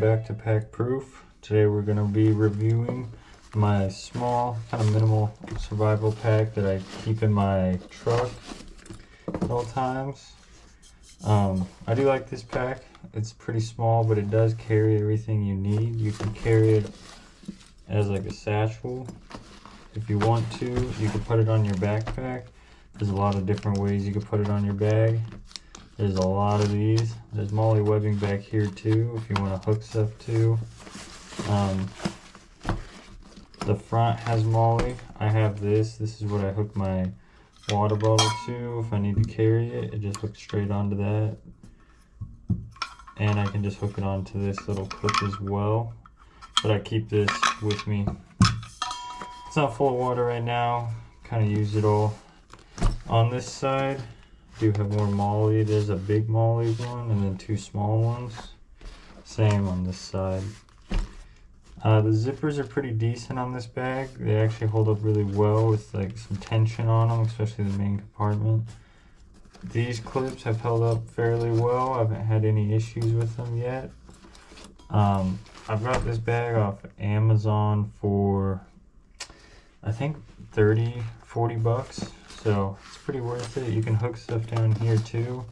back to Pack Proof. Today we're going to be reviewing my small, kind of minimal survival pack that I keep in my truck at all times. I do like this pack. It's pretty small, but it does carry everything you need. You can carry it as like a satchel if you want to. You can put it on your backpack. There's a lot of different ways you can put it on your bag. There's a lot of these. There's MOLLE webbing back here too if you want to hook stuff to. The front has MOLLE. I have this. This is what I hook my water bottle to if I need to carry it. It just hooks straight onto that. And I can just hook it onto this little clip as well. But I keep this with me. It's not full of water right now. Kind of use it all. On this side, I do have more MOLLE. There's a big MOLLE one and then two small ones. Same on this side. The zippers are pretty decent on this bag. They actually hold up really well with like some tension on them, especially the main compartment. These clips have held up fairly well. I haven't had any issues with them yet. I've got this bag off Amazon for I think 30-40 bucks. So it's pretty worth it. You can hook stuff down here too.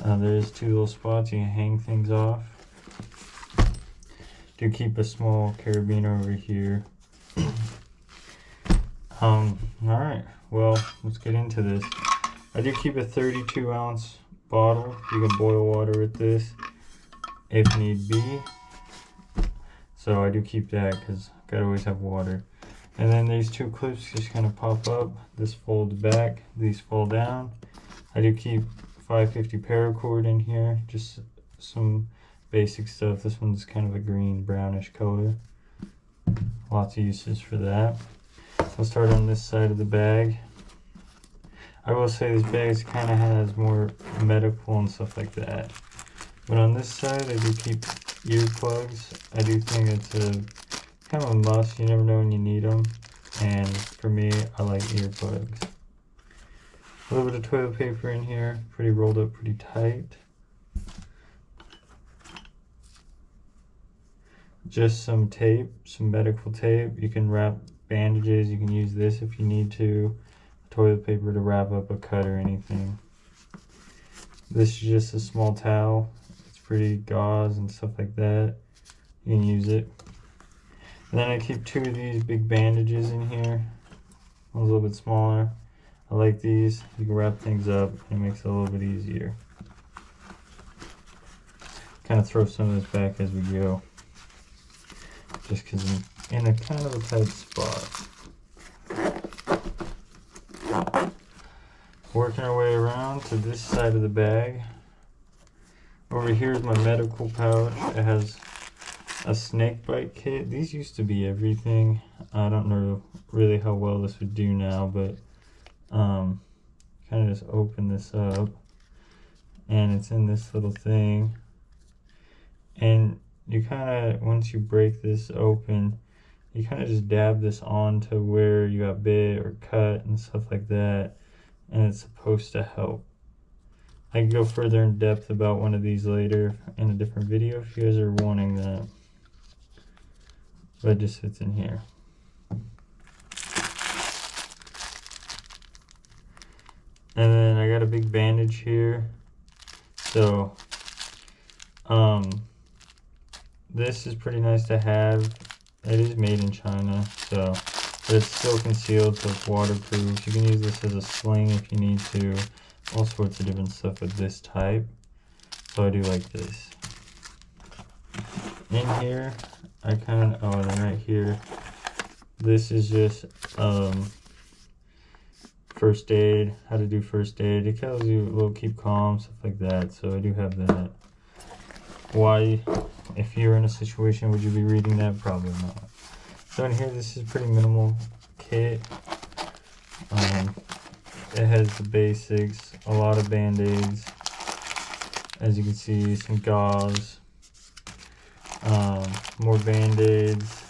There's two little spots you can hang things off. Do keep a small carabiner over here. Alright, well, let's get into this. I do keep a 32-ounce bottle. You can boil water with this if need be. So I do keep that because I gotta always have water. And then these two clips just kind of pop up. This folds back, these fall down. I do keep 550 paracord in here, just some basic stuff. This one's kind of a green brownish color. Lots of uses for that. I'll start on this side of the bag. I will say this bag kind of has more medical and stuff like that. But on this side I do keep earplugs. I do think it's a kind of a must. You never know when you need them, and for me, I like earplugs. A little bit of toilet paper in here, pretty rolled up, pretty tight. Just some tape, some medical tape. You can wrap bandages. You can use this if you need to. Toilet paper to wrap up a cut or anything. This is just a small towel. It's pretty gauze and stuff like that. You can use it. And then I keep two of these big bandages in here. One's a little bit smaller. I like these. You can wrap things up and it makes it a little bit easier. Kind of throw some of this back as we go. Just because I'm in a kind of a tight spot. Working our way around to this side of the bag. Over here is my medical pouch. It has a snake bite kit. These used to be everything. I don't know really how well this would do now, but kind of just open this up and it's in this little thing, and you kind of, once you break this open, you kind of just dab this onto where you got bit or cut and stuff like that, and it's supposed to help. I can go further in depth about one of these later in a different video if you guys are wanting that. But it just fits in here. And then I got a big bandage here. So, this is pretty nice to have. It is made in China, so, but it's still concealed, so it's waterproof. You can use this as a sling if you need to. All sorts of different stuff with this type. So I do like this. In here, I kind of, and then right here, this is just first aid, how to do first aid. It tells you a little keep calm, stuff like that, so I do have that. Why, if you're in a situation, would you be reading that? Probably not. So in here, this is a pretty minimal kit. It has the basics, a lot of band-aids, as you can see, some gauze, more band-aids,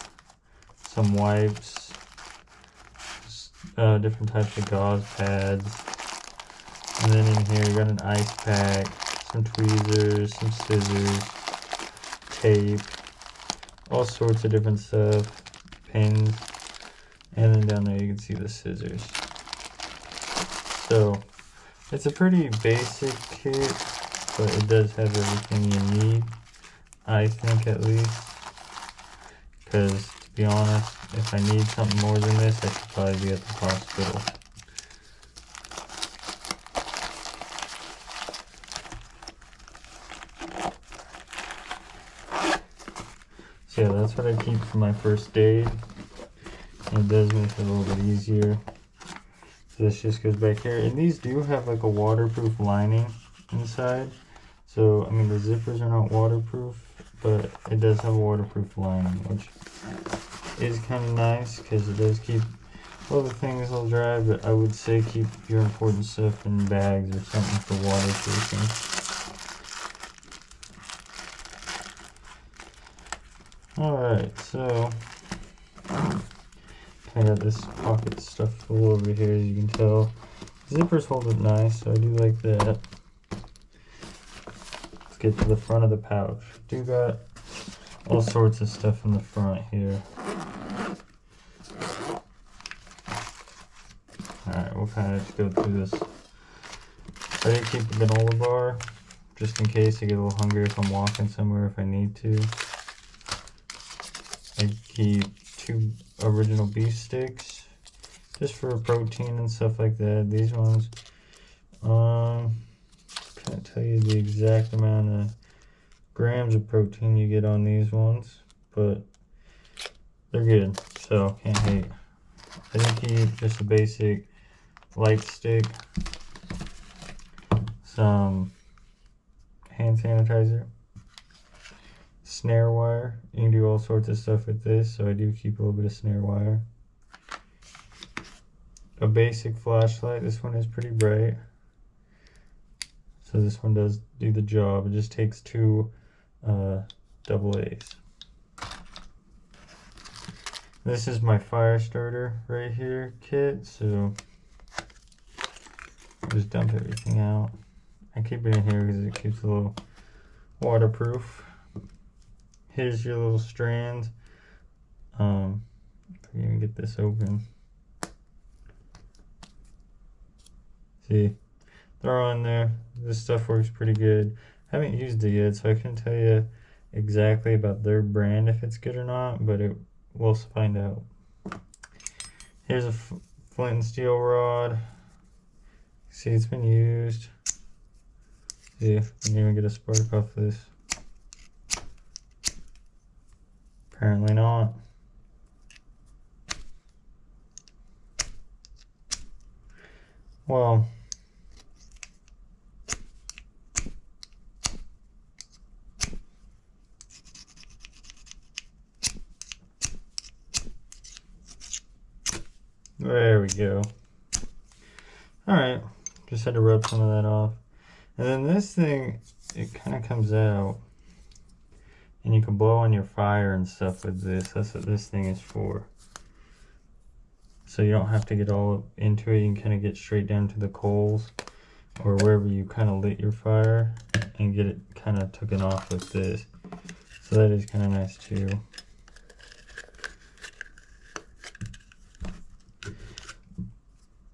some wipes, different types of gauze pads, and then in here you got an ice pack, some tweezers, some scissors, tape, all sorts of different stuff, pins, and then down there you can see the scissors. So it's a pretty basic kit, but it does have everything you need, I think, at least. Because to be honest, if I need something more than this, I should probably be at the hospital. So yeah, that's what I keep for my first aid. It does make it a little bit easier. So this just goes back here. And these do have like a waterproof lining inside. So, I mean, the zippers are not waterproof, but it does have a waterproof lining, which is kind of nice because it does keep all the things will dry, but I would say keep your important stuff in bags or something for waterproofing. Alright, so I got this pocket stuff full over here, as you can tell. Zippers hold it nice, so I do like that. Let's get to the front of the pouch. Do got all sorts of stuff in the front here. Alright, we'll kind of just go through this. I do keep a granola bar, just in case I get a little hungry if I'm walking somewhere if I need to. I keep 2 original beef sticks, just for protein and stuff like that. These ones, can't tell you the exact amount of grams of protein you get on these ones, but they're good, so can't hate. I do keep just a basic light stick, some hand sanitizer, snare wire. You can do all sorts of stuff with this, so I do keep a little bit of snare wire. A basic flashlight. This one is pretty bright, so this one does do the job. It just takes 2 AA's. This is my fire starter right here kit, so I'll just dump everything out. I keep it in here because it keeps it a little waterproof. Here's your little strands. If I can even get this open. See, they're on there. This stuff works pretty good. I haven't used it yet, so I couldn't tell you exactly about their brand if it's good or not, but we'll find out. Here's a flint and steel rod. See, it's been used. See, I didn't even get a spark off this. Apparently not. Well, there we go. Alright, just had to rub some of that off. And then this thing, it kind of comes out. And you can blow on your fire and stuff with this. That's what this thing is for. So you don't have to get all into it. You can kind of get straight down to the coals or wherever you kind of lit your fire and get it kind of taken off with this. So that is kind of nice too.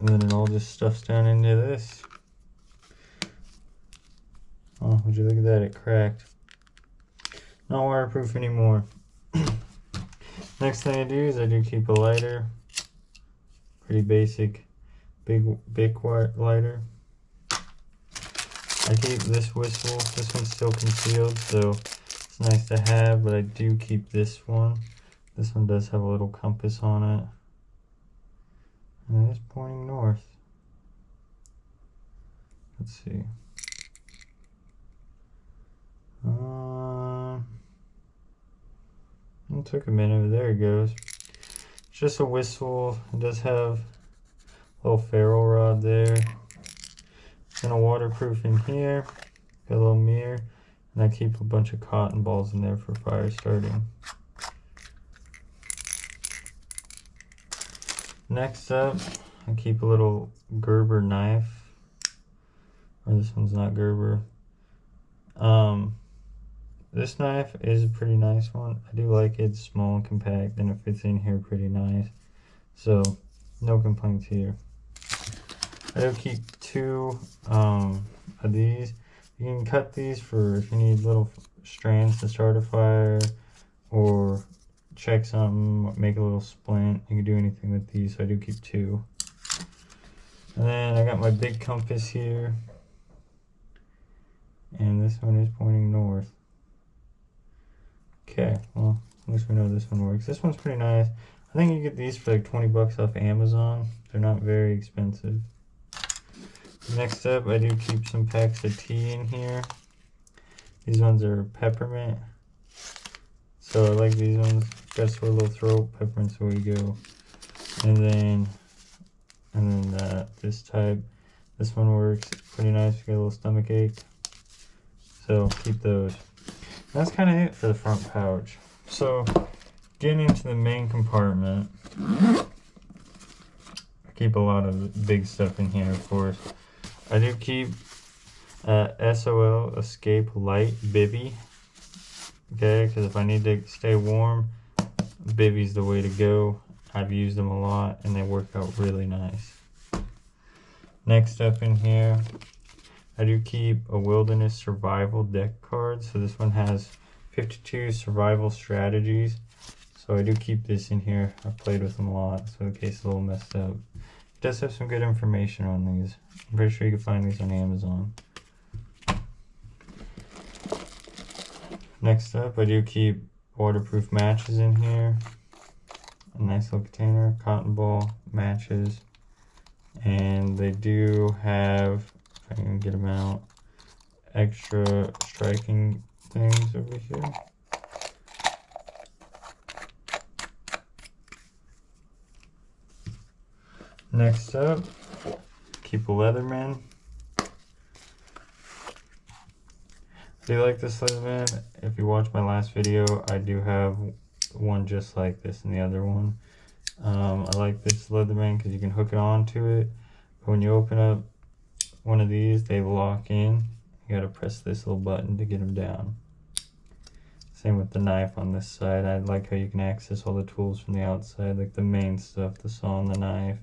And then it all just stuffs down into this. Oh, would you look at that? It cracked. Not waterproof anymore. Next thing I do is I do keep a lighter. Pretty basic, big lighter. I keep this whistle. This one's still concealed, so it's nice to have, but I do keep this one. This one does have a little compass on it. And it is pointing north. Let's see. It took a minute. There it goes. It's just a whistle. It does have a little ferrule rod there. And a waterproof in here. Got a little mirror. And I keep a bunch of cotton balls in there for fire starting. Next up, I keep a little Gerber knife. Or this one's not Gerber. this knife is a pretty nice one. I do like it. It's small and compact and it fits in here pretty nice. So no complaints here. I do keep two of these. You can cut these for if you need little strands to start a fire or check something, make a little splint. You can do anything with these, so I do keep two. And then I got my big compass here. And this one is pointing north. Okay, well, at least we know this one works. This one's pretty nice. I think you get these for like 20 bucks off Amazon. They're not very expensive. Next up, I do keep some packs of tea in here. These ones are peppermint. So I like these ones. Got a sore little throat, peppermint's the way to go. And then this type. This one works pretty nice if you get a little stomach ache. So keep those. That's kind of it for the front pouch. So getting into the main compartment, I keep a lot of big stuff in here, of course. I do keep SOL Escape Light Bivy. Okay, because if I need to stay warm, Bivy's the way to go. I've used them a lot and they work out really nice. Next up in here, I do keep a Wilderness Survival deck card. So this one has 52 survival strategies. So I do keep this in here. I've played with them a lot, so in case it's a little messed up. It does have some good information on these. I'm pretty sure you can find these on Amazon. Next up, I do keep waterproof matches in here. A nice little container, cotton ball, matches. And they do have, if I can get them out, extra striking things over here. Next up, keep a Leatherman. I do like this Leatherman. If you watch my last video, I do have one just like this in the other one. I like this Leatherman because you can hook it onto it. But when you open up one of these, they lock in. You gotta press this little button to get them down. Same with the knife on this side. I like how you can access all the tools from the outside, like the main stuff, the saw and the knife.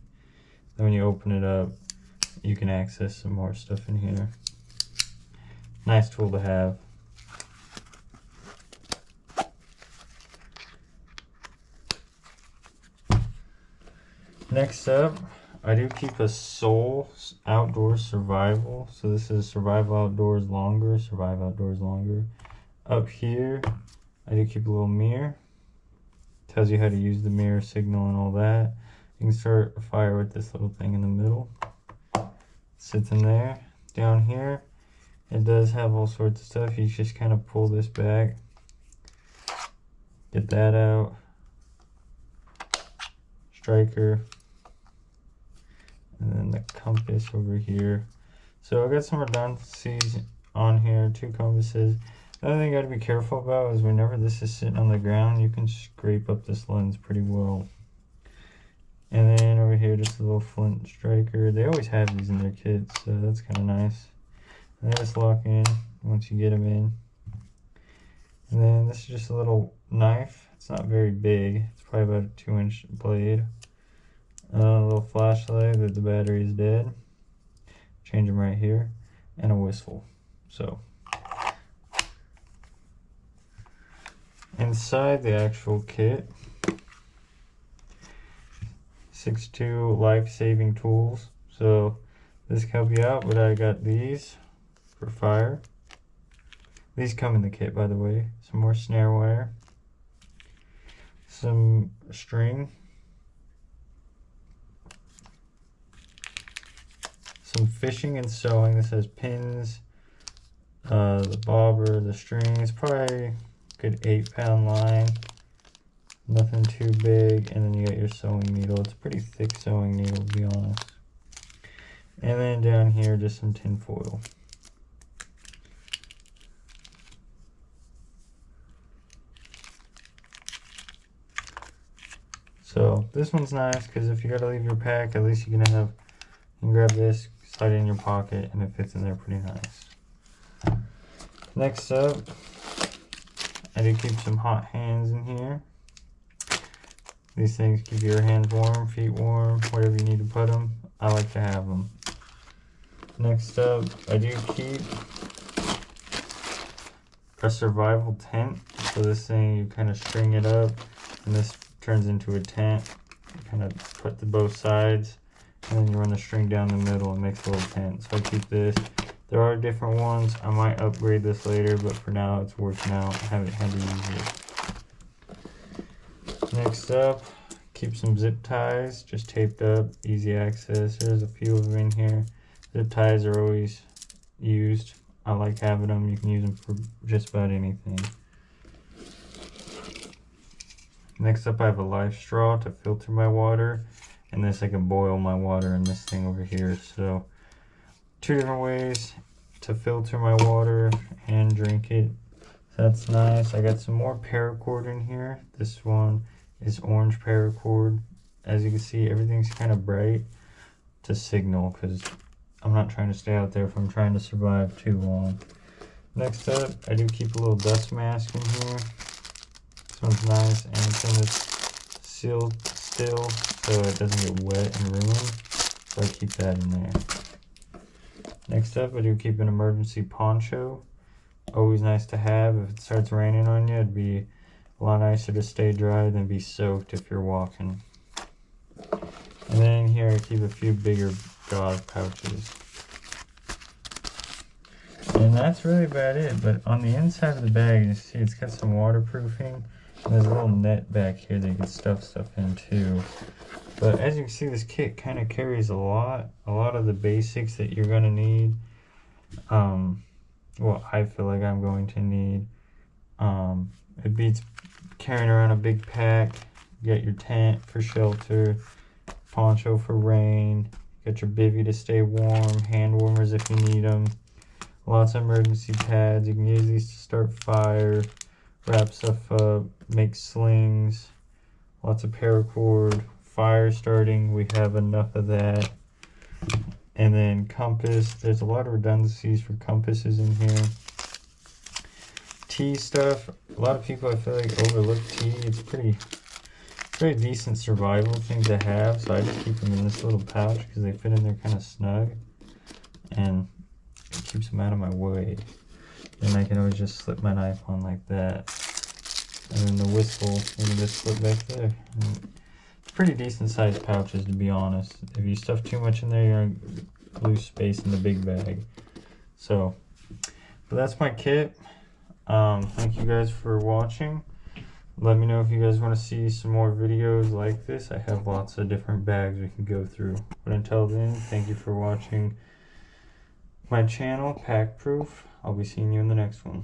Then when you open it up, you can access some more stuff in here. Nice tool to have. Next up, I do keep a Soul Outdoor Survival. So this is Survive Outdoors Longer, Survive Outdoors Longer. Up here, I do keep a little mirror. Tells you how to use the mirror signal and all that. You can start a fire with this little thing in the middle. Sits in there. Down here, it does have all sorts of stuff. You just kind of pull this back. Get that out. Striker. And then the compass over here. So I got some redundancies on here, 2 compasses. The other thing you gotta be careful about is whenever this is sitting on the ground, you can scrape up this lens pretty well. And then over here, just a little flint striker. They always have these in their kits, so that's kind of nice. And they just lock in once you get them in. And then this is just a little knife. It's not very big. It's probably about a 2-inch blade. A little flashlight that the battery is dead. Change them right here. And a whistle. So inside the actual kit, 62 life-saving tools. So this can help you out, but I got these for fire. These come in the kit, by the way. Some more snare wire. Some string. Some fishing and sewing. This has pins, the bobber, the string. It's probably a good 8-pound line. Nothing too big. And then you got your sewing needle. It's a pretty thick sewing needle, to be honest. And then down here, just some tin foil. So this one's nice because if you gotta leave your pack, at least you can grab this, slide it in your pocket, and it fits in there pretty nice. Next up, I do keep some hot hands in here. These things keep your hands warm, feet warm, wherever you need to put them. I like to have them. Next up, I do keep a survival tent. So this thing, you kind of string it up, and this turns into a tent. You kind of put the both sides, and then you run the string down the middle and makes a little tent. So I keep this. There are different ones. I might upgrade this later, but for now it's working out. I haven't had to use it. Next up, keep some zip ties, just taped up, easy access. There's a few of them in here. Zip ties are always used. I like having them. You can use them for just about anything. Next up, I have a life straw to filter my water, and this I can boil my water in this thing over here. So 2 different ways to filter my water and drink it. That's nice. I got some more paracord in here. This one is orange paracord. As you can see, everything's kind of bright to signal, because I'm not trying to stay out there if I'm trying to survive too long. Next up, I do keep a little dust mask in here. This one's nice, and it's in this sealed still, so it doesn't get wet and ruined. So I keep that in there. Next up, I do keep an emergency poncho. Always nice to have. If it starts raining on you, it'd be a lot nicer to stay dry than be soaked if you're walking. And then here I keep a few bigger gauze pouches. And that's really about it. But on the inside of the bag, you see it's got some waterproofing. And there's a little net back here that you can stuff stuff in too. But as you can see, this kit kind of carries a lot of the basics that you're going to need. Well, I feel like I'm going to need. It beats carrying around a big pack. You got your tent for shelter, poncho for rain, you got your bivvy to stay warm, hand warmers if you need them, lots of emergency pads. You can use these to start fire, wrap stuff up, make slings, lots of paracord. Fire starting, we have enough of that. And then compass, there's a lot of redundancies for compasses in here. Tea stuff, a lot of people I feel like overlook tea. It's pretty decent survival thing to have, so I just keep them in this little pouch because they fit in there kind of snug, and it keeps them out of my way. And I can always just slip my knife on like that. And then the whistle, you can just slip back there. And pretty decent sized pouches, to be honest. If you stuff too much in there, you're gonna lose space in the big bag. So, but that's my kit. Thank you guys for watching. Let me know if you guys want to see some more videos like this. I have lots of different bags we can go through. But until then, thank you for watching my channel, Pack Proof. I'll be seeing you in the next one.